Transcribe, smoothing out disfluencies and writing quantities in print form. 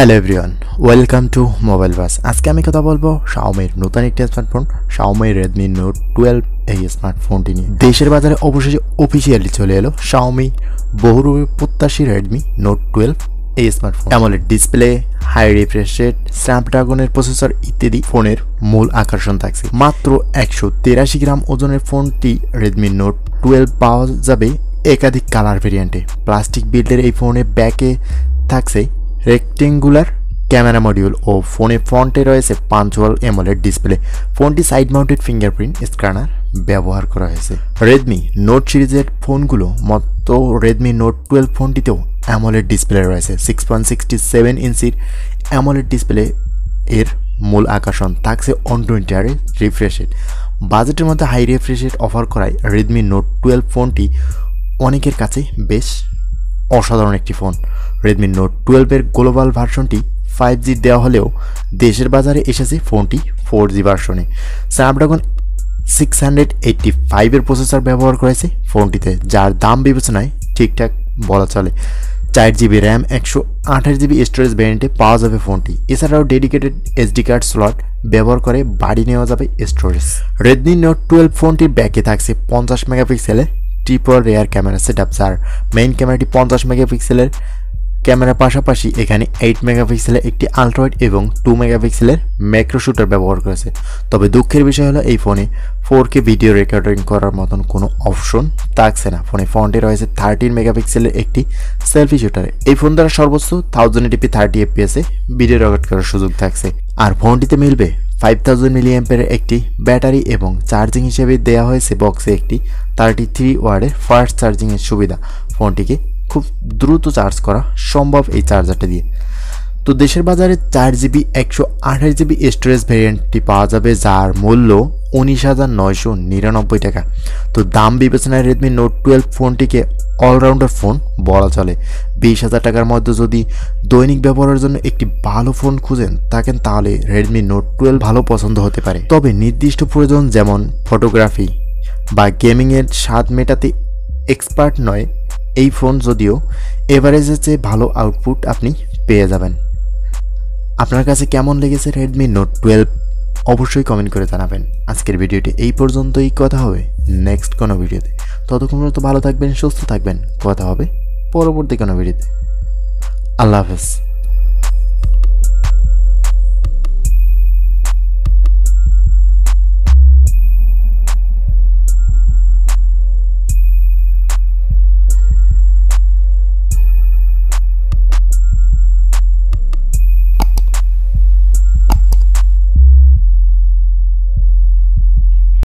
Hello everyone, welcome to mobile bus. আজকে আমি কথা বলবো শাওমির নতুন একটি স্মার্টফোন শাওমি রেডমি নোট 12 এই স্মার্টফোনটি নিয়ে। দেশের বাজারে অবশেষে অফিসিয়ালি চলে এলো শাওমি বহুরূপে প্রত্যাশী রেডমি নোট 12 এই smartphone. AMOLED display, high refresh rate, স্ন্যাপড্রাগনের প্রসেসর ইত্যাদি ফোনের মূল আকর্ষণ থাকছে। মাত্র 183 গ্রাম ওজনের ফোনটি রেডমি নোট 12 পাওয়া যাবে একাধিক কালার ভেরিয়েন্টে। প্লাস্টিক বিল্ডের এই ফোনে ব্যাকে থাকছে রেক্টেঙ্গুলার ক্যামেরা মডিউল ও ফোনে ফ্রন্টে রয়েছে পাঞ্চুয়াল অ্যামোলেড ডিসপ্লে। ফোনটি সাইড মাউন্টেড ফিঙ্গারপ্রিন্ট স্ক্যানার ব্যবহার করা হয়েছে। রেডমি নোট সিরিজের ফোনগুলো মতো রেডমি নোট 12 ফোনটিতেও অ্যামোলেড ডিসপ্লে রয়েছে। 6.67 ইঞ্চির অ্যামোলেড ডিসপ্লে এর মূল আকর্ষণ থাকছে 120 রিফ্রেশ রেট। বাজেটের মধ্যে হাই রিফ্রেশ রেট অফার করায় রেডমি নোট 12 ফোনটি অনেকের কাছে বেশ অসাধারণ একটি ফোন। রেডমি নোট 12 এর গ্লোবাল ভার্সনটি 5G দেওয়া হলেও দেশের বাজারে এসেছে ফোনটি 4G ভার্সনে। স্ন্যাপড্রাগন 685 এর প্রসেসর ব্যবহার করেছে ফোনটিতে, যার দাম বিবেচনায় ঠিকঠাক বলা চলে। 4GB র্যাম, 128GB স্টোরেজ ভ্যারিয়েন্টে পাওয়া যাবে ফোনটি। এছাড়াও ডেডিকেটেড SD কার্ড স্লট ব্যবহার করে বাড়ি নেওয়া যাবে স্টোরেজ। রেডমি নোট 12 ফোনটির ব্যাকে থাকছে 50 মেগাপিক্সেলের ট্রিপল রেয়ার ক্যামেরা সেটআপ, যার মেইন ক্যামেরাটি 50 মেগাপিক্সেলের ক্যামেরার পাশাপাশি এখানে 8 মেগাপিক্সেলের একটি আলট্রাওয়াইড এবং 2 মেগাপিক্সেলের ম্যাক্রো শুটার ব্যবহার করেছে। তবে দুঃখের বিষয় হলো এই ফোনে 4K ভিডিও রেকর্ডিং করার মতন কোনো অপশন থাকছে না। ফোনে ফ্রন্টে রয়েছে 13 মেগাপিক্সেলের একটি সেলফি শুটার। এই ফোন দ্বারা সর্বোচ্চ 1080p 30 fps ভিডিও রেকর্ড করার সুযোগ থাকছে। আর ফোনটিতে মিলবে 5000 মিলিঅ্যাম্পিয়ারের একটি ব্যাটারি এবং চার্জিং হিসেবে দেওয়া হয়েছে বক্সে একটি 33 ওয়াটের ফাস্ট চার্জিংয়ের সুবিধা। ফোনটিকে খুব দ্রুত চার্জ করা সম্ভব এই চার্জারটা দিয়ে। তো দেশের বাজারে 4GB 128GB স্টোরেজ ভ্যারিয়েন্টটি পাওয়া যাবে, যার মূল্য 19,999 টাকা। তো দাম বিবেচনায় রেডমি নোট 12 ফোনটিকে অলরাউন্ডার ফোন বলা চলে। 20,000 টাকার মধ্যে যদি দৈনিক ব্যবহারের জন্য একটি ভালো ফোন খুঁজেন থাকেন, তাহলে রেডমি নোট 12 ভালো পছন্দ হতে পারে। তবে নির্দিষ্ট প্রয়োজন যেমন ফটোগ্রাফি বা গেমিংয়ের স্বাদ মেটাতে এক্সপার্ট নয় এই ফোন, যদিও এভারেজের চেয়ে ভালো আউটপুট আপনি পেয়ে যাবেন। আপনার কাছে কেমন লেগেছে রেডমি নোট 12 অবশ্যই কমেন্ট করে জানাবেন। আজকের ভিডিওটি এই পর্যন্তই, কথা হবে নেক্সট কোনো ভিডিওতে। ততক্ষণ পর্যন্ত ভালো থাকবেন, সুস্থ থাকবেন। কথা হবে পরবর্তী কোনো ভিডিওতে। আল্লাহ হাফেজ।